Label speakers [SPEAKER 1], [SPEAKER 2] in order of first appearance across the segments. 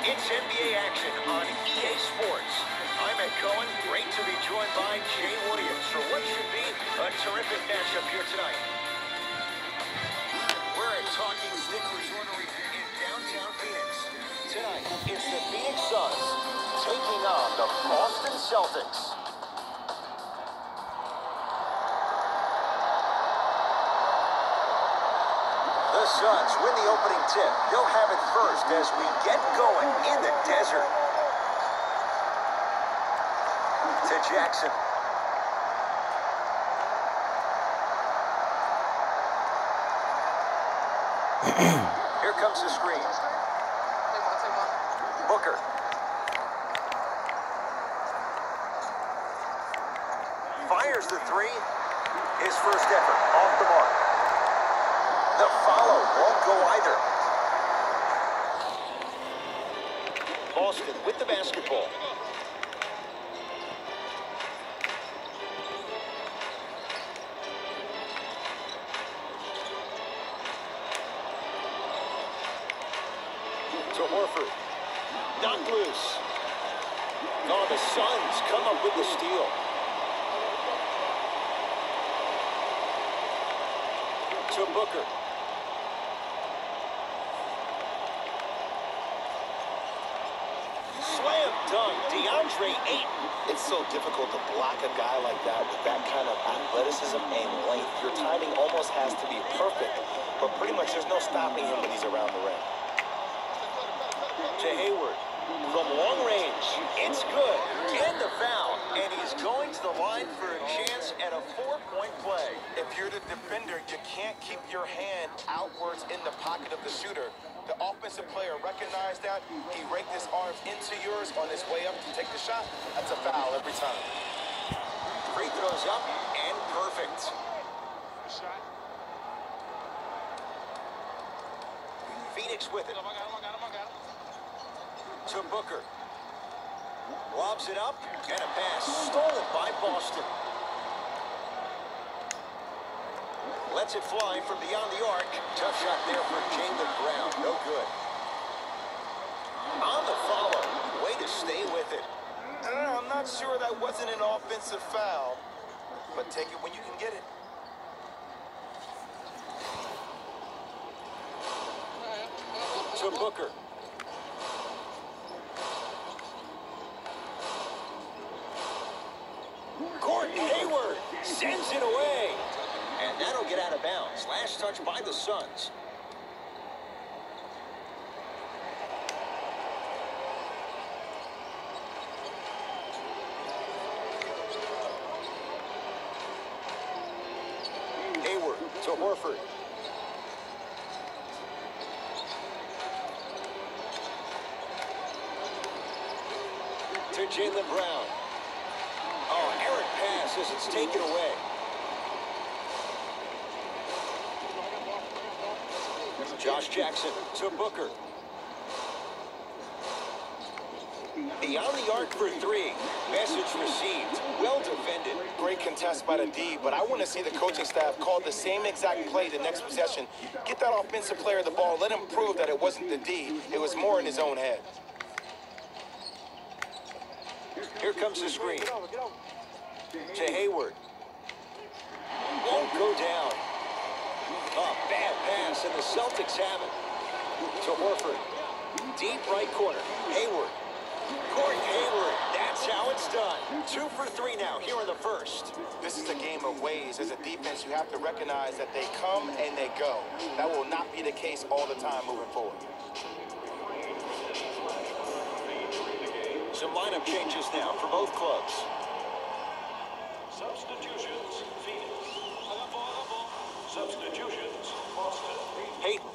[SPEAKER 1] It's NBA action on EA Sports. I'm Ed Cohen. Great to be joined by Jay Williams for what should be a terrific matchup here tonight. We're at Talking Stick Resort in downtown Phoenix. Tonight, it's the Phoenix Suns taking on the Boston Celtics. The Suns win the opening tip. They'll have it first as we get going in the desert. To Jackson. Here comes the screen. Booker. Fires the three. His first effort off the mark. The follow won't go either. Boston with the basketball. To Horford. Knocked loose. Oh, the Suns come up with the steal. To Booker. Slam dunk, DeAndre Ayton.
[SPEAKER 2] It's so difficult to block a guy like that with that kind of athleticism and length. Your timing almost has to be perfect, but pretty much there's no stopping him when he's around the rim.
[SPEAKER 1] To Hayward. From long range, it's good. And the foul. And he's going to the line for a chance at a 4-point play.
[SPEAKER 2] If you're the defender, you can't keep your hand outwards in the pocket of the shooter. The offensive player recognized that. He raked his arms into yours on his way up to take the shot. That's a foul every time.
[SPEAKER 1] Free throws up and perfect. Phoenix with it. To Booker. Lobs it up, and a pass stolen by Boston. Lets it fly from beyond the arc. Tough shot there for Jaylen Brown. No good. On the follow. Way to stay with it.
[SPEAKER 2] I'm not sure that wasn't an offensive foul, but take it when you can get it.
[SPEAKER 1] To Booker. Gordon Hayward sends it away. And that'll get out of bounds. Last touch by the Suns. Hayward to Horford. To Jaylen Brown. Oh, errant pass as it's taken away. Josh Jackson to Booker. Beyond the arc for three. Message received. Well defended.
[SPEAKER 2] Great contest by the D, but I want to see the coaching staff call the same exact play the next possession. Get that offensive player the ball. Let him prove that it wasn't the D. It was more in his own head.
[SPEAKER 1] Here comes the screen. To Hayward. Won't go down. A bad pass, and the Celtics have it. To Horford. Deep right corner. Hayward. Gordon Hayward. That's how it's done. 2 for 3 now here in the first.
[SPEAKER 2] This is a game of ways. As a defense, you have to recognize that they come and they go. That will not be the case all the time moving forward.
[SPEAKER 1] Some lineup changes now for both clubs.
[SPEAKER 3] Substitutions, Phoenix. Substitutions, Boston.
[SPEAKER 1] Hayden.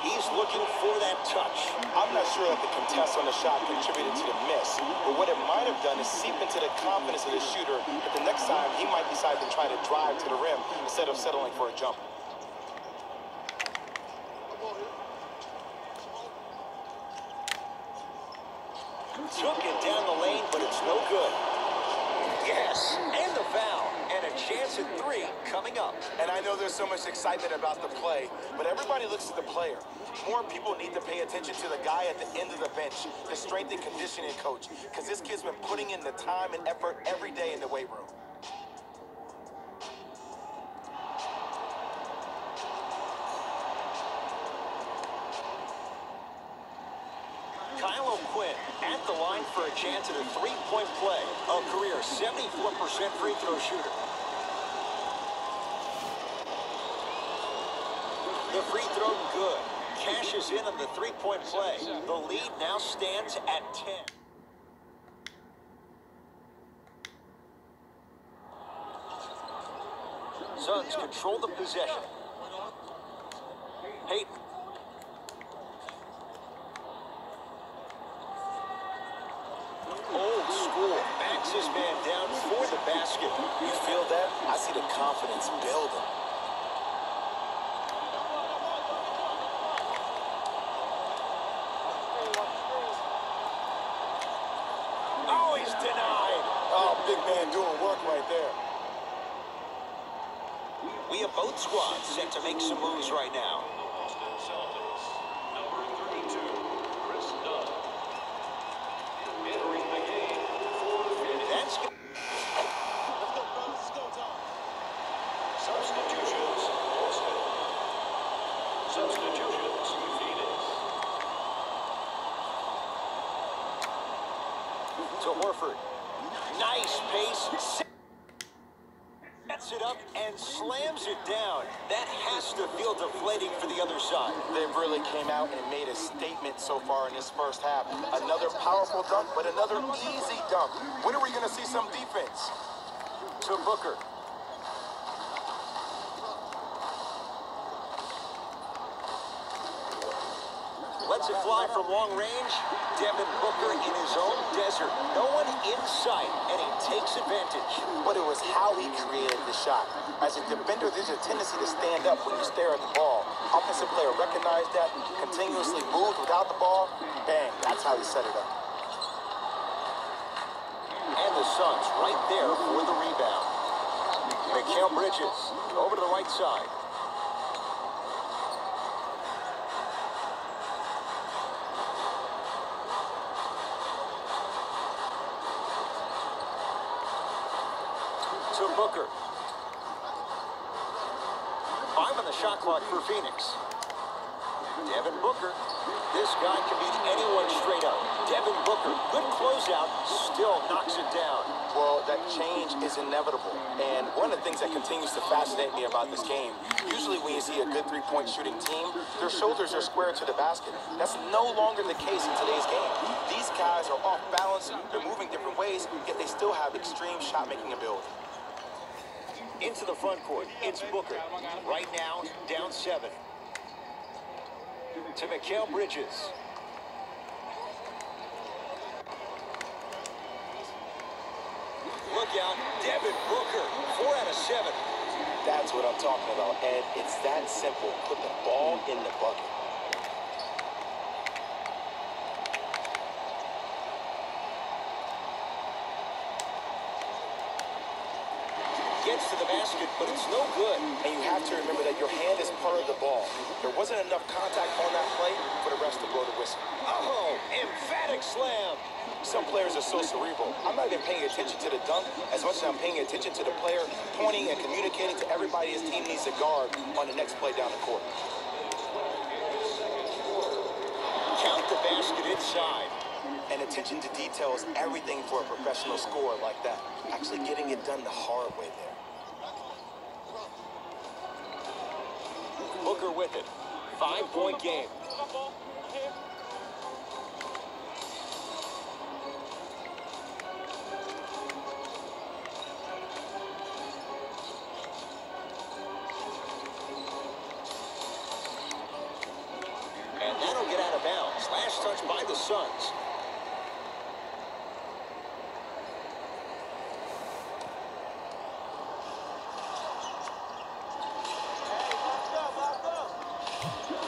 [SPEAKER 1] He's looking for that touch.
[SPEAKER 2] I'm not sure that the contest on the shot contributed to the miss, but what it might have done is seep into the confidence of the shooter that the next time he might decide to try to drive to the rim instead of settling for a jumper.
[SPEAKER 1] Took it down the lane, but it's no good. Yes, and the foul. And a chance at 3 coming up.
[SPEAKER 2] And I know there's so much excitement about the play, but everybody looks at the player. More people need to pay attention to the guy at the end of the bench, the strength and conditioning coach, because this kid's been putting in the time and effort every day in the weight room.
[SPEAKER 1] Kyle O'Quinn at the line for a chance at a 3-point play. A career 74% free throw shooter. The free throw good. Cashes in on the 3-point play. The lead now stands at 10. Suns control the possession. Payton. Old school. Backs his man down for the basket.
[SPEAKER 2] You feel that? I see the confidence building.
[SPEAKER 1] Oh, he's denied.
[SPEAKER 2] Oh, big man doing work right there.
[SPEAKER 1] We have both squads set to make some moves right now.
[SPEAKER 3] Boston Celtics. Number 32, Chris Dunn. Entering the game for Phoenix.
[SPEAKER 1] That's good.
[SPEAKER 3] Substitutions, Boston. Substitutions, Phoenix.
[SPEAKER 1] To Horford. Nice pace. Sets it up and slams it down. That has to feel deflating for the other side.
[SPEAKER 2] They really came out and made a statement so far in this first half. Another powerful dunk, but another easy dunk. When are we going to see some defense?
[SPEAKER 1] To Booker. Lets it fly from long range. Devin Booker in his own desert. No one in sight, and he takes advantage.
[SPEAKER 2] But it was how he created the shot. As a defender, there's a tendency to stand up when you stare at the ball. Offensive player recognized that, continuously moved without the ball. Bang, that's how he set it up.
[SPEAKER 1] And the Suns right there for the rebound. Mikal Bridges over to the right side. To Booker. 5 on the shot clock for Phoenix. Devin Booker. This guy can beat anyone straight up. Devin Booker, good closeout, still knocks it down.
[SPEAKER 2] Well, that change is inevitable. And one of the things that continues to fascinate me about this game, usually when you see a good three-point shooting team, their shoulders are square to the basket. That's no longer the case in today's game. These guys are off balance, they're moving different ways, yet they still have extreme shot-making ability.
[SPEAKER 1] Into the front court, it's Booker. Right now, down 7. To Mikal Bridges. Look out, Devin Booker, 4 out of 7.
[SPEAKER 2] That's what I'm talking about, Ed. It's that simple. Put the ball in the bucket.
[SPEAKER 1] Gets to the basket, but it's no good.
[SPEAKER 2] And you have to remember that your hand is part of the ball. There wasn't enough contact on that play for the rest to blow the whistle.
[SPEAKER 1] Oh, emphatic slam.
[SPEAKER 2] Some players are so cerebral. I'm not even paying attention to the dunk as much as I'm paying attention to the player pointing and communicating to everybody his team needs to guard on the next play down the court.
[SPEAKER 1] Count the basket inside.
[SPEAKER 2] And attention to detail is everything for a professional scorer like that. Actually getting it done the hard way there.
[SPEAKER 1] Booker with it. 5-point game. And that'll get out of bounds. Last touch by the Suns.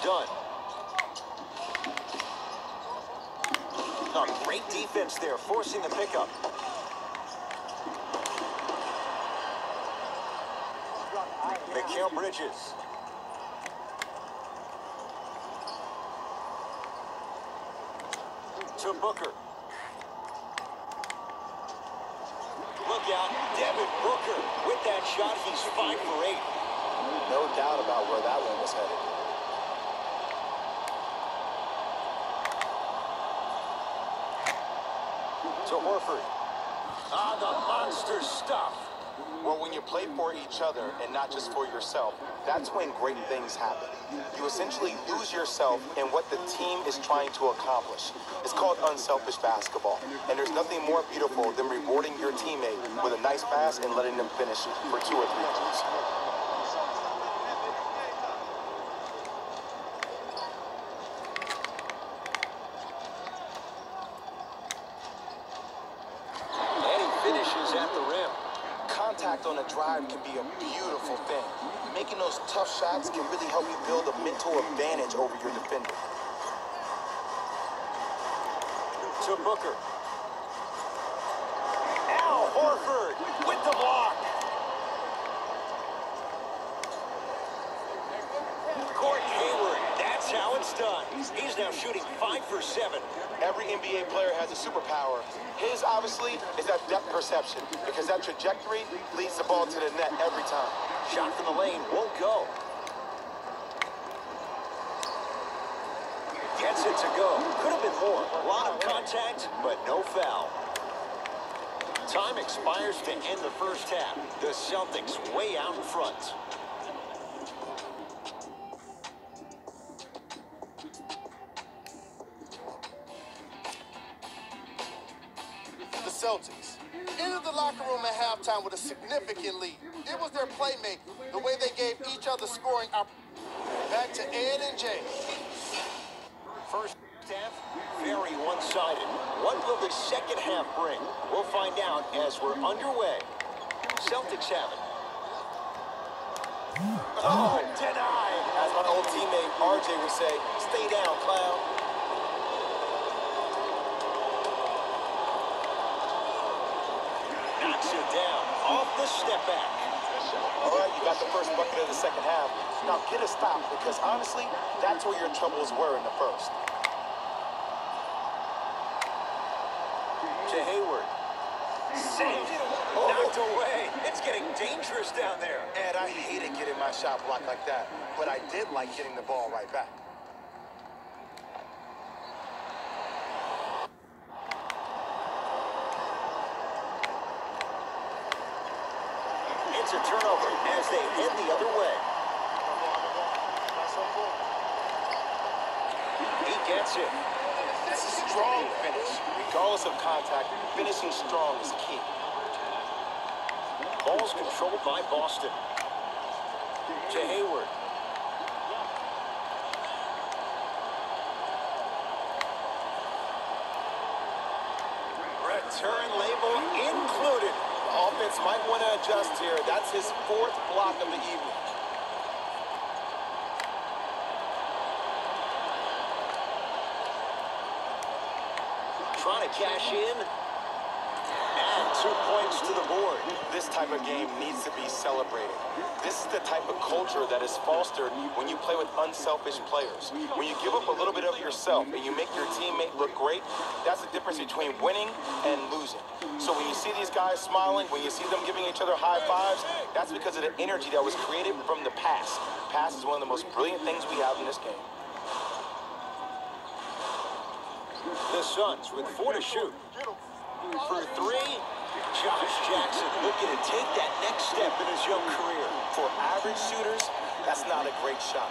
[SPEAKER 1] Done. Oh, great defense there, forcing the pickup. Mikal Bridges. To Booker. Look out, Devin Booker. With that shot, he's 5 for 8.
[SPEAKER 2] No doubt about where that one was headed.
[SPEAKER 1] To Horford. Ah, the monster stuff.
[SPEAKER 2] Well, when you play for each other and not just for yourself, that's when great things happen. You essentially lose yourself in what the team is trying to accomplish. It's called unselfish basketball. And there's nothing more beautiful than rewarding your teammate with a nice pass and letting them finish for 2 or 3 points.
[SPEAKER 1] And he finishes at the rim.
[SPEAKER 2] Contact on a drive can be a beautiful thing. Making those tough shots can really help you build a mental advantage over your defender.
[SPEAKER 1] To Booker. Al Horford with the block. Gordon Hayward, that's how it's done. He's now shooting 5 for 7.
[SPEAKER 2] Every NBA player has a superpower. His, obviously, is that depth perception, because that trajectory leads the ball to the net every time.
[SPEAKER 1] Shot from the lane won't go. Gets it to go. Could have been more. A lot of contact, but no foul. Time expires to end the first half. The Celtics way out in front.
[SPEAKER 4] The Celtics entered the locker room at halftime with a significant lead. It was their playmaking, the way they gave each other scoring opportunities. Back to Ed and Jay.
[SPEAKER 1] First half, very one-sided. What will the second half bring? We'll find out as we're underway. Celtics have it. Oh, denied.
[SPEAKER 2] As my old teammate RJ would say, stay down, clown.
[SPEAKER 1] Knocks it down. Off the step back.
[SPEAKER 2] All right, you got the first bucket of the second half. Now get a stop, because honestly, that's where your troubles were in the first.
[SPEAKER 1] To Hayward. Saved. Knocked away. It's getting dangerous down there.
[SPEAKER 2] And I hated getting my shot blocked like that, but I did like getting the ball right back.
[SPEAKER 1] It's a turnover as they head the other way. He gets it.
[SPEAKER 2] It's a strong finish. Regardless of contact, finishing strong is key.
[SPEAKER 1] Ball's controlled by Boston. To Hayward. Return label included.
[SPEAKER 2] The offense might want to adjust here. That's his 4th block of the evening.
[SPEAKER 1] Trying to cash in. And 2 points to the board.
[SPEAKER 2] This type of game needs to be celebrated. This is the type of culture that is fostered when you play with unselfish players. When you give up a little bit of yourself and you make your teammate look great, that's the difference between winning and losing. So when you see these guys smiling, when you see them giving each other high fives, that's because of the energy that was created from the pass. Pass is one of the most brilliant things we have in this game.
[SPEAKER 1] The Suns with 4 to shoot. For 3, Josh Jackson looking to take that next step in his young career.
[SPEAKER 2] For average shooters, that's not a great shot.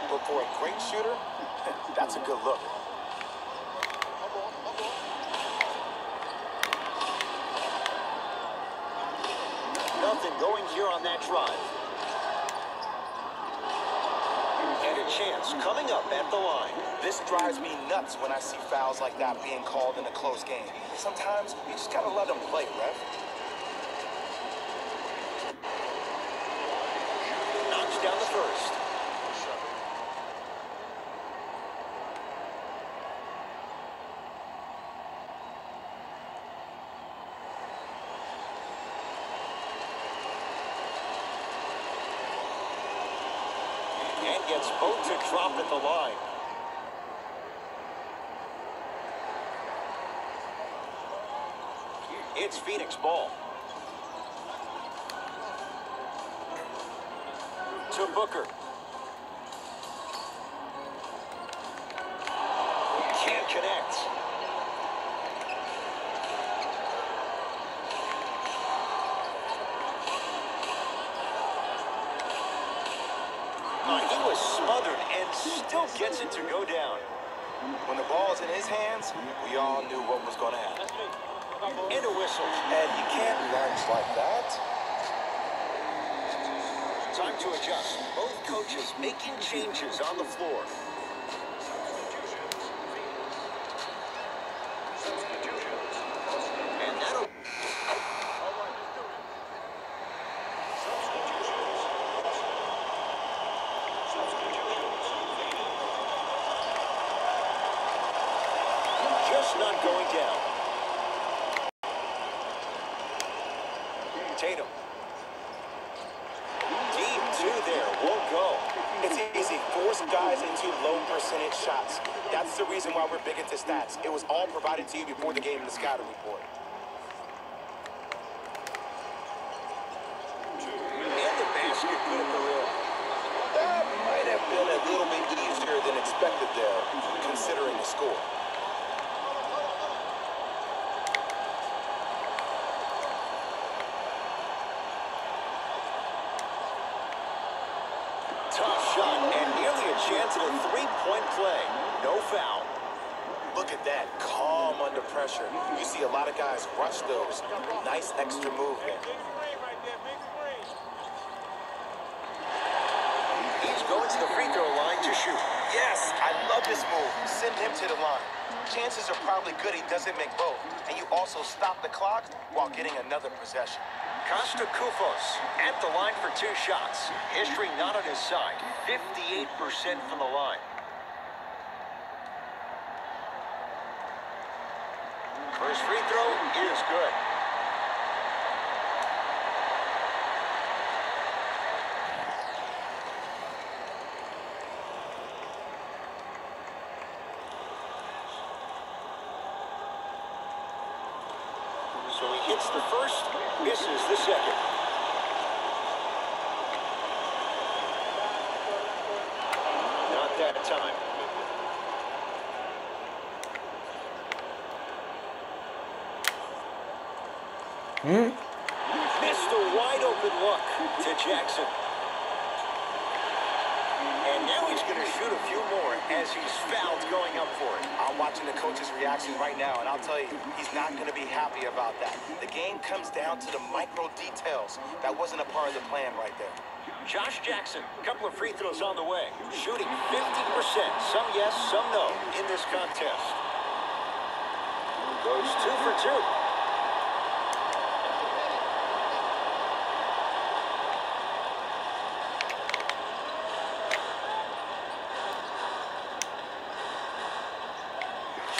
[SPEAKER 2] But for a great shooter, that's a good look.
[SPEAKER 1] Nothing going here on that drive. And a chance coming up at the line.
[SPEAKER 2] This drives me nuts when I see fouls like that being called in a close game. Sometimes you just gotta let them play, ref.
[SPEAKER 1] Knocks down the first. gets both to drop at the line. It's Phoenix ball. To Booker. Can't connect. He was smothered and still gets it to go down.
[SPEAKER 2] When the ball's in his hands, we all knew what was going to happen.
[SPEAKER 1] And a whistle.
[SPEAKER 2] And you can't lunge like that.
[SPEAKER 1] Time to adjust. Both coaches making changes on the floor. And that'll... Just not going down. Tatum. Deep two there, won't go.
[SPEAKER 2] It's easy. Force guys into low percentage shots. That's the reason why we're big into stats. It was all provided to you before the game in the scouting report.
[SPEAKER 1] And the basket good at the rim.
[SPEAKER 2] That might have been a little bit easier than expected there, considering the score.
[SPEAKER 1] Tough shot and nearly a chance at a three-point play. No foul.
[SPEAKER 2] Look at that, calm under pressure. You see a lot of guys rush those. Nice extra movement.
[SPEAKER 1] He's going to the free throw line to shoot.
[SPEAKER 2] Yes, I love this move. Send him to the line. Chances are probably good he doesn't make both. And you also stop the clock while getting another possession.
[SPEAKER 1] Costa Koufos at the line for two shots. History not on his side. 58% from the line. First free throw is good. So he hits the first, misses the second. Not that time. Missed a wide open look to Jackson. And now he's going to shoot a few more as he's fouled going up for it.
[SPEAKER 2] I'm watching the coach's reaction right now, and I'll tell you, he's not going to be happy about that. The game comes down to the micro details. That wasn't a part of the plan right there.
[SPEAKER 1] Josh Jackson, a couple of free throws on the way. Shooting 50%. Some yes, some no in this contest. Goes 2 for 2.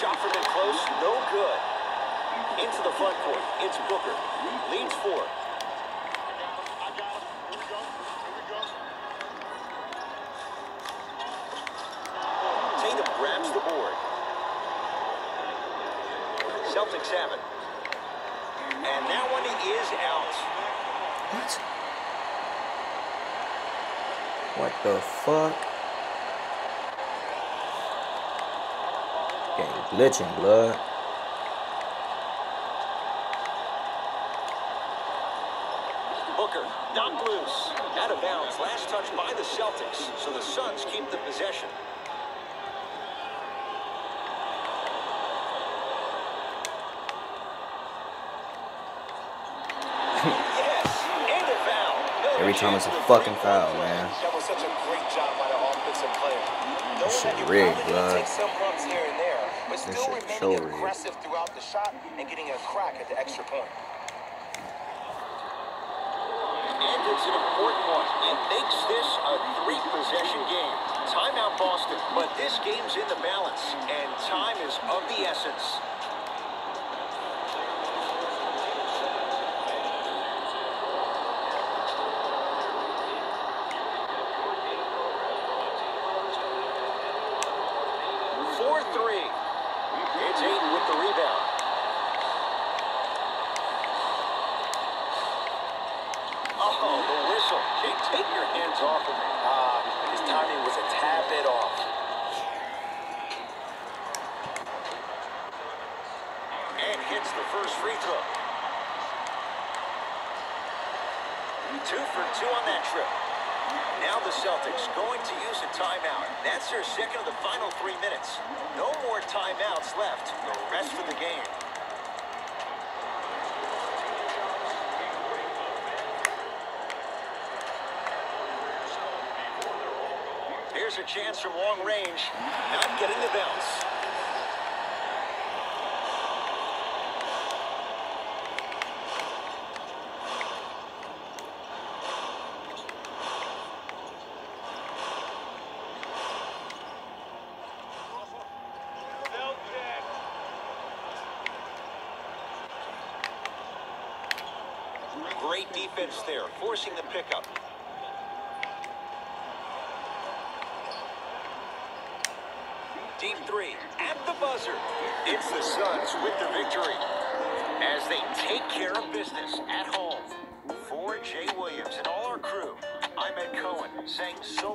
[SPEAKER 1] Shot from in close, no good. Into the front court, it's Booker. Leads 4. Tatum grabs the board. Celtics have it. And that one is out.
[SPEAKER 5] What the fuck? Game glitching, blood.
[SPEAKER 1] Booker knocked loose. Out of bounds. Last touch by the Celtics. So the Suns keep the possession. Yes, and a foul. No
[SPEAKER 5] Every time it's a
[SPEAKER 1] chance of
[SPEAKER 5] fucking
[SPEAKER 1] free
[SPEAKER 5] foul,
[SPEAKER 1] throw.
[SPEAKER 5] man.
[SPEAKER 2] That was such a great job by the offensive player. Knowing
[SPEAKER 5] shit
[SPEAKER 2] that you're
[SPEAKER 5] rigged,
[SPEAKER 2] probably going to
[SPEAKER 5] blood.
[SPEAKER 2] take some bumps here and there, but
[SPEAKER 5] This
[SPEAKER 2] still
[SPEAKER 5] shit
[SPEAKER 2] remaining
[SPEAKER 5] so rigged.
[SPEAKER 2] aggressive throughout the shot and getting a crack at the extra point.
[SPEAKER 1] And it's an important one. It makes this a 3-possession game. Timeout Boston, but this game's in the balance, and time is of the essence. Bryant hits the first free throw. 2 for 2 on that trip. Now the Celtics going to use a timeout. That's their second of the final 3 minutes. No more timeouts left the rest of the game. Here's a chance from long range. Not getting the bounce. Great defense there, forcing the pickup. Deep three at the buzzer. It's the Suns with the victory as they take care of business at home. For Jay Williams and all our crew, I'm Ed Cohen saying so